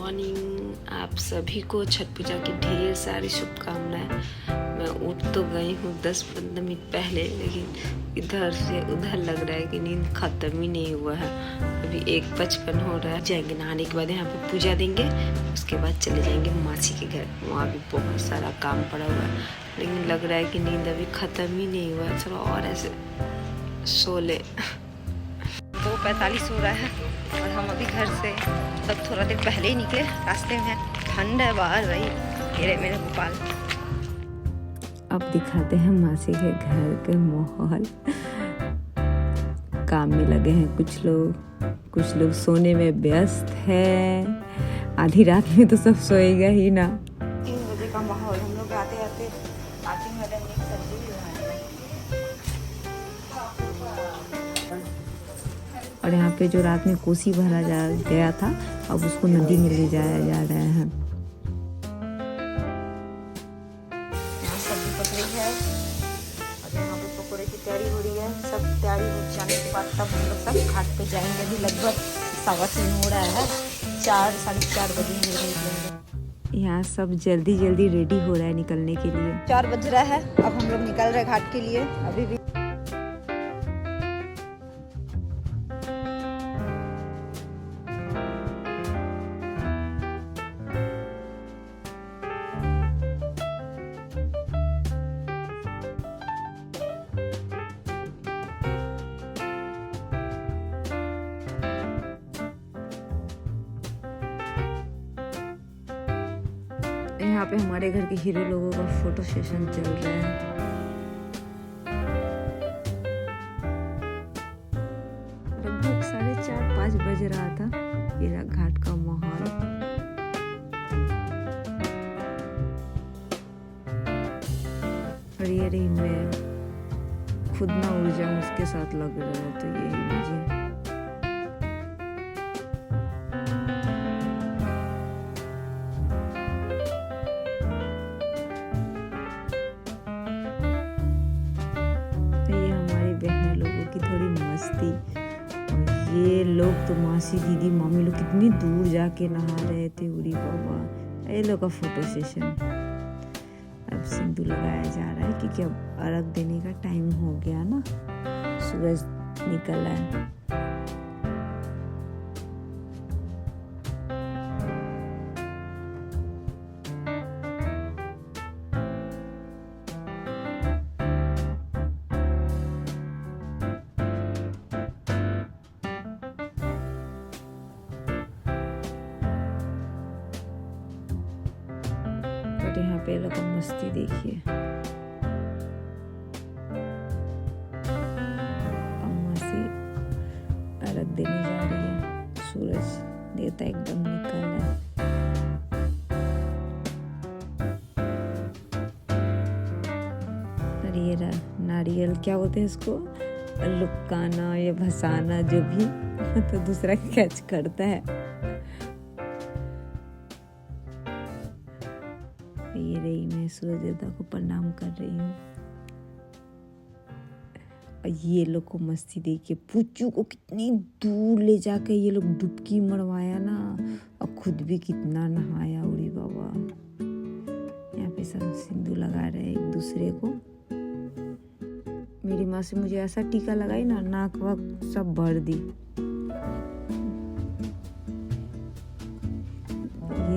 Morning. आप सभी को छठ पूजा की ढेर सारी शुभकामनाएं। मैं उठ तो गई हूँ 10-15 मिनट पहले, लेकिन इधर से उधर लग रहा है कि नींद खत्म ही नहीं हुआ है। अभी 1:55 हो रहा है। जाएंगे नहाने के बाद यहाँ पे पूजा देंगे, उसके बाद चले जाएंगे मासी के घर। वहाँ भी बहुत सारा काम पड़ा हुआ है, लेकिन लग रहा है कि नींद अभी ख़त्म ही नहीं हुआ है। थोड़ा और ऐसे सो ले। 2:45 हो रहा है और हम अभी घर से तब थोड़ा देर पहले ही निकले। रास्ते में ठंड है बाहर भाई। ये मेरे गोपाल। अब दिखाते हैं मासी के घर के माहौल। काम में लगे हैं कुछ लोग सोने में व्यस्त है। आधी रात में तो सब सोएगा ही ना। 3 बजे का माहौल। हम लोग आते आते मैडम ने सब्जी भी बनाई और यहाँ पे जो रात में कोसी भरा गया था, अब उसको नदी में ले जाया जा रहा है। यहाँ सब्जी पक रही है और यहाँ पे पकौड़े की तैयारी हो रही है। सब तैयारी हो जाने के बाद तब हम लोग सब घाट पे जाएंगे। अभी लगभग 3:15 हो रहा है। 4 साढ़े 4 बजे निकलेंगे। यहाँ सब जल्दी रेडी हो रहा है निकलने के लिए। 4 बज रहा है। अब हम लोग निकल रहे हैं घाट के लिए। अभी भी यहाँ पे हमारे घर के हीरो लोगों का फोटो सेशन चल रहा है। लगभग 4:30-5 बज रहा था। ये घाट का माहौल। और ये रही मैं खुद ना उड़ जाऊं उसके साथ लग रहा है, तो यही मुझे थोड़ी मस्ती। और ये लोग तो मासी दीदी मम्मी लोग कितनी दूर जाके नहा रहे थे। उड़ी बाबा, ये लोग का फोटो सेशन। अब सिंदूर लगाया जा रहा है क्योंकि अब अर्घ देने का टाइम हो गया ना। सूरज निकल रहा है। यहाँ पे लोग मस्ती देखिए। अम्मा से अर्घ देने जा रही है। सूरज देवता एकदम निकल रहा है। नारियल क्या बोलते हैं इसको, लुकाना या भसाना, जो भी तो दूसरा कैच करता है। ये रही मैं सूरज देवता को प्रणाम कर रही हूँ। और ये लोग को मस्ती देखिए। पुच्चू को कितनी दूर ले जाके ये लोग डुबकी मरवाया ना, और खुद भी कितना नहाया। उड़ी बाबा। यहाँ पे सब सिंदूर लगा रहे हैं एक दूसरे को। मेरी माँ से मुझे ऐसा टीका लगाई ना, नाक वाक सब भर दी। ये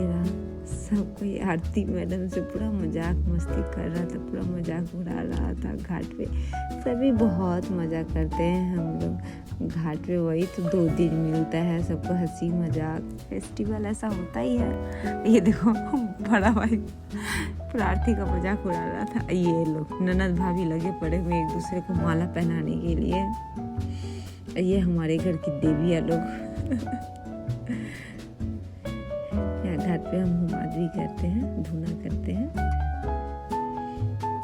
रहा सब कोई आरती मैडम से पूरा मजाक मस्ती कर रहा था, पूरा मजाक उड़ा रहा था। घाट पे सभी बहुत मजा करते हैं हम लोग। घाट पे वही तो 2 दिन मिलता है सबको, हंसी मजाक। फेस्टिवल ऐसा होता ही है। ये देखो बड़ा भाई पूरा आरती का मजाक उड़ा रहा था। ये लोग ननद भाभी लगे पड़े हुए एक दूसरे को माला पहनाने के लिए। ये हमारे घर की देवियाँ लोग। घाट पे हम हुमादरी करते हैं, धुना करते हैं।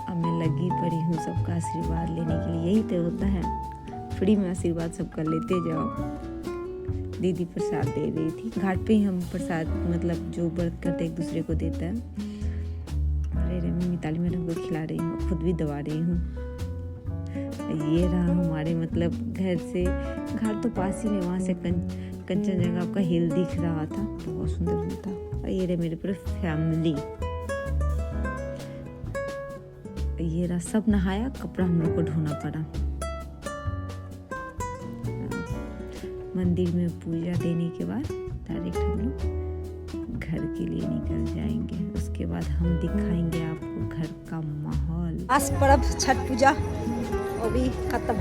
अब मैं लगी पड़ी हूँ सबका आशीर्वाद लेने के लिए। यही तो होता है, फ्री में आशीर्वाद सबका लेते जाओ। दीदी प्रसाद दे रही थी। घाट पे ही हम प्रसाद मतलब जो व्रत करते एक दूसरे को देता है। अरे मिताली मैडम को खिला रही हूँ, खुद भी दबा रही हूँ। ये रहा हमारे मतलब घर से, घर तो पास ही में, वहाँ से कंचनजंगा का हिल दिख रहा था, बहुत सुंदर व्यू था। और ये रहे मेरी पूरी फैमिली, ये रहा, सब नहाया, कपड़ा हम लोग को धोना पड़ा। मंदिर में पूजा देने के बाद डायरेक्ट हम लोग घर के लिए निकल जाएंगे। उसके बाद हम दिखाएंगे आपको घर का माहौल। आज पर्व छठ पूजा वो भी खत्म,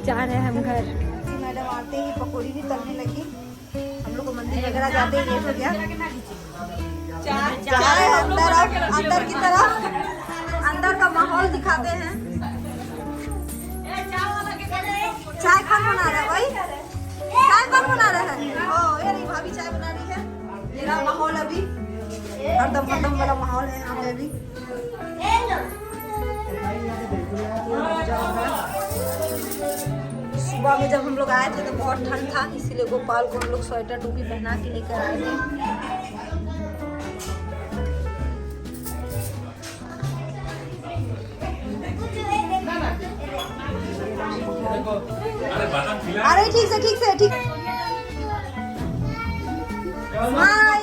जा रहे हैं हम घर। मैडम आते ही पकौड़ी भी तलने लगी। हम लोग को मंदिर वगैरह जाते ही लेट हो गया। चाय अंदर की तरफ, अंदर का माहौल दिखाते हैं। चाय कौन बना रहा है भाई? चाय कौन बना रहा है? ओ ये रही भाभी चाय बना रही है। मेरा माहौल अभी हरदम वाला माहौल है यहाँ पे अभी। सुबह में जब हम लोग आए थे तो बहुत ठंड था, इसीलिए गोपाल को हम लोग स्वेटर टोपी पहना के लेकर आए थे। अरे ठीक से ठीक। हाय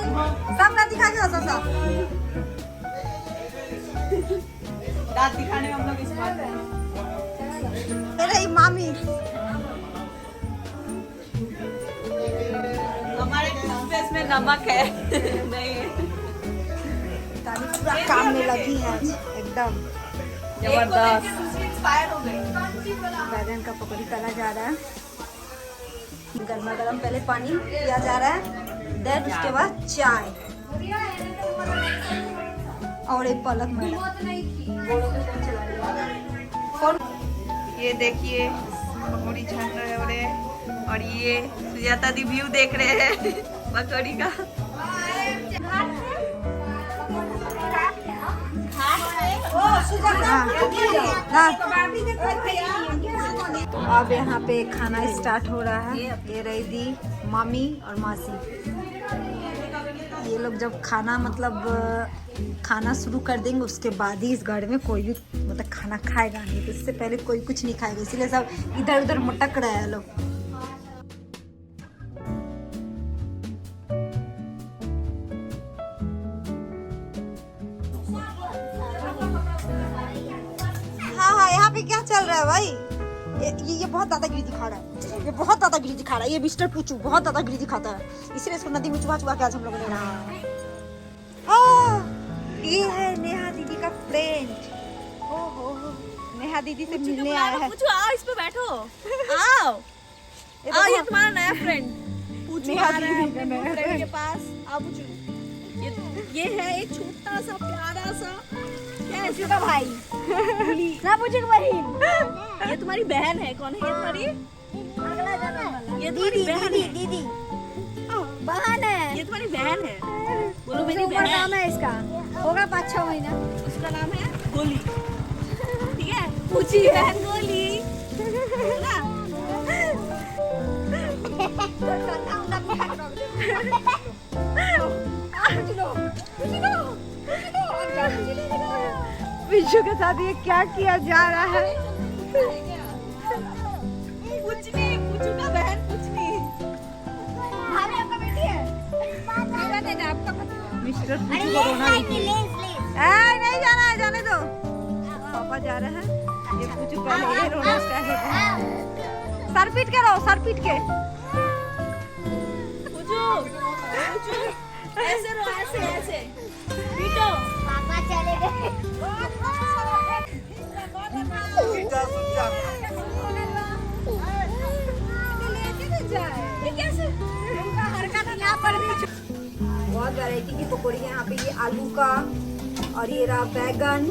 सब ना दिखा के हंसा दांत दिखाने में हम लोग एक्सपर्ट हैं। अरे मामी हमारे टूथपेस्ट में नमक है नहीं पूरा काम में लगी है एकदम जबरदस्त। बैगन का पकौड़ी तला जा रहा है, गर्मा गर्म पहले पानी पिया जा रहा है, देन उसके बाद चाय। और एक पलक मैडम कौन ये देखिए पकौड़ी छान रहे हो और ये सुजाता दी व्यू देख रहे हैं पकौड़ी का। तो अब यहाँ पे खाना स्टार्ट हो रहा है। ये रही दी मामी और मासी, ये लोग जब खाना मतलब खाना शुरू कर देंगे उसके बाद ही इस घर में कोई भी मतलब खाना खाएगा नहीं, तो इससे पहले कोई कुछ नहीं खाएगा, इसीलिए सब इधर उधर मटक रहे हैं लोग। हाँ यहाँ पे क्या चल रहा है भाई? ये बहुत दादागिरी दिखा रहा है, ये बहुत दादागिरी दिखा रहा है। ये मिस्टर पूछू बहुत दादागिरी दिखाता है, इसलिए इसको नदी में चुबा के आज हम लोगों ने रहा। ये है नेहा दीदी का फ्रेंड। ओहो नेहा दीदी से मिलने आया है। पूछो आओ इस पे बैठो, आओ ये तुम्हारा नया फ्रेंड पूछो आ रहा है अपने फ्रेंड के पास। आओ पूछो, ये है एक छोटा सा प्यारा सा क्या है इसका भाई ना पूछो बहन। ये तुम्हारी बहन है। कौन है ये तुम्हारी? ये तुम्हारी बहन है। दीदी बहन है, ये तुम्हारी बहन है। बोलो मेरी बहन। नाम है इसका, होगा 5-6 महीना। उसका नाम है गोली, ठीक है? पूछी बहन गोली विशु के साथ ये क्या किया जा रहा है? कुछ नहीं, पूछू का बहन कुछ नहीं। भाभी आपका बेटी है? मिस्टर पूछू को रोना नहीं जाना है, जाने दो। पापा जा रहे हैं, ये पूछू पहले ये रोना स्टार्ट है। सर पीट के रहो, सर पीट के। पूछू ऐसे रो, ऐसे पीटो। पापा चले गए। बहुत वैरायटी की पकौड़ी है यहाँ पे। ये आलू का, और ये रहा बैगन,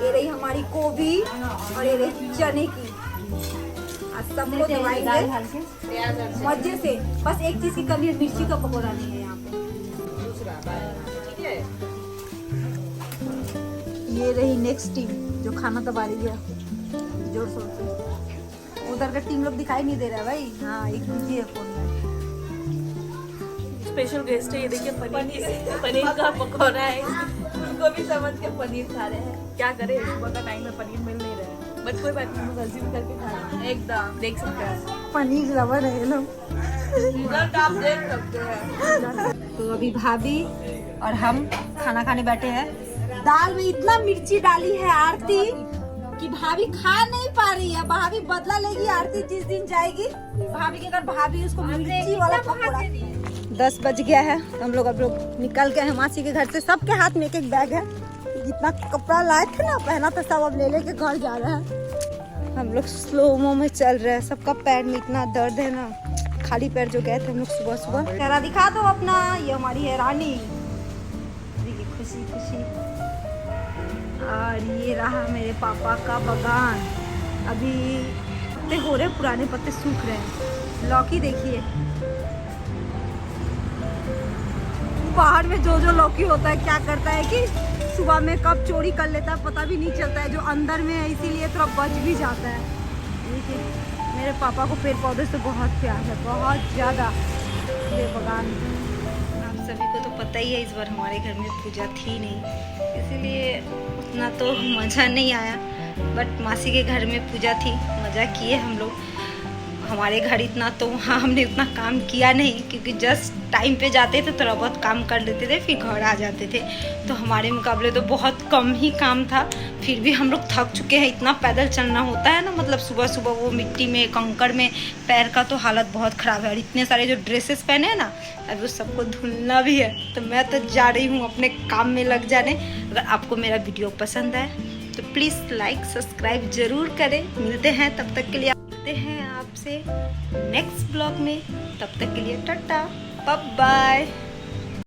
ये रही हमारी गोभी, और ये रही चने की। आज सबको दबाएंगे मजे से। बस एक चीज की कमी है, मिर्ची का पकौड़ा नहीं है यहाँ पे। ये रही नेक्स्ट टीम जो खाना दबा रही है जोर शोर से। उधर का टीम लोग दिखाई नहीं दे रहा है भाई। हाँ एक बिजी है फोन में। स्पेशल गेस्ट है, ये देखिए पनीर का पकौड़ा है। उनको भी समझ के पनीर खा रहे हैं। क्या करें, सुबह का टाइम में पनीर मिल नहीं रहा है, बट कोई बात नहीं, गलती करके खा रहे हैं एकदम। देख सकते हैं पनीर लवर है ये लोग। रिजल्ट आप देख सकते हैं। तो अभी भाभी और हम खाना खाने बैठे हैं। दाल में इतना मिर्ची डाली है आरती कि भाभी खा नहीं पा रही है। भाभी बदला लेगी आरती जिस दिन जाएगी भाभी के घर, भाभी उसको मिर्ची वाला पकौड़ा। 10 बज गया है, हम लोग अब लोग निकल गए हैं मासी के घर से। सबके हाथ में एक एक बैग है, जितना कपड़ा लाए थे ना पहना था सब अब ले लेके घर जा रहे हैं। हम लोग स्लोमो में चल रहे हैं, सबका पैर में इतना दर्द है ना, खाली पैर जो गए थे हम लोग सुबह सुबह। चेहरा दिखा दो अपना, ये हमारी है रानी, देखिए खुशी खुशी। और ये रहा मेरे पापा का बागान, अभी पत्ते हो रहे, पुराने पत्ते सूख रहे हैं। लौकी देखिए, बाहर में जो जो लौकी होता है क्या करता है कि सुबह में कब चोरी कर लेता है पता भी नहीं चलता है, जो अंदर में है इसीलिए थोड़ा बच भी जाता है। देखिए मेरे पापा को पेड़ पौधे से बहुत प्यार है, बहुत ज़्यादा। ये बागान आप सभी को तो पता ही है, इस बार हमारे घर में पूजा थी नहीं, इसीलिए उतना तो मज़ा नहीं आया। बट मासी के घर में पूजा थी, मज़ा किए हम लोग। हमारे घर इतना तो वहाँ हमने उतना काम किया नहीं, क्योंकि जस्ट टाइम पे जाते थे, थोड़ा बहुत काम कर लेते थे, फिर घर आ जाते थे। तो हमारे मुकाबले तो बहुत कम ही काम था, फिर भी हम लोग थक चुके हैं। इतना पैदल चलना होता है ना, मतलब सुबह सुबह वो मिट्टी में कंकड़ में, पैर का तो हालत बहुत ख़राब है। और इतने सारे जो ड्रेसेस पहने हैं ना, अब वो सबको धुलना भी है। तो मैं तो जा रही हूँ अपने काम में लग जाने। अगर आपको मेरा वीडियो पसंद आए तो प्लीज़ लाइक सब्सक्राइब ज़रूर करें। मिलते हैं तब तक के लिए, मिलते हैं आपसे नेक्स्ट ब्लॉग में। तब तक के लिए टाटा, बाय बाय।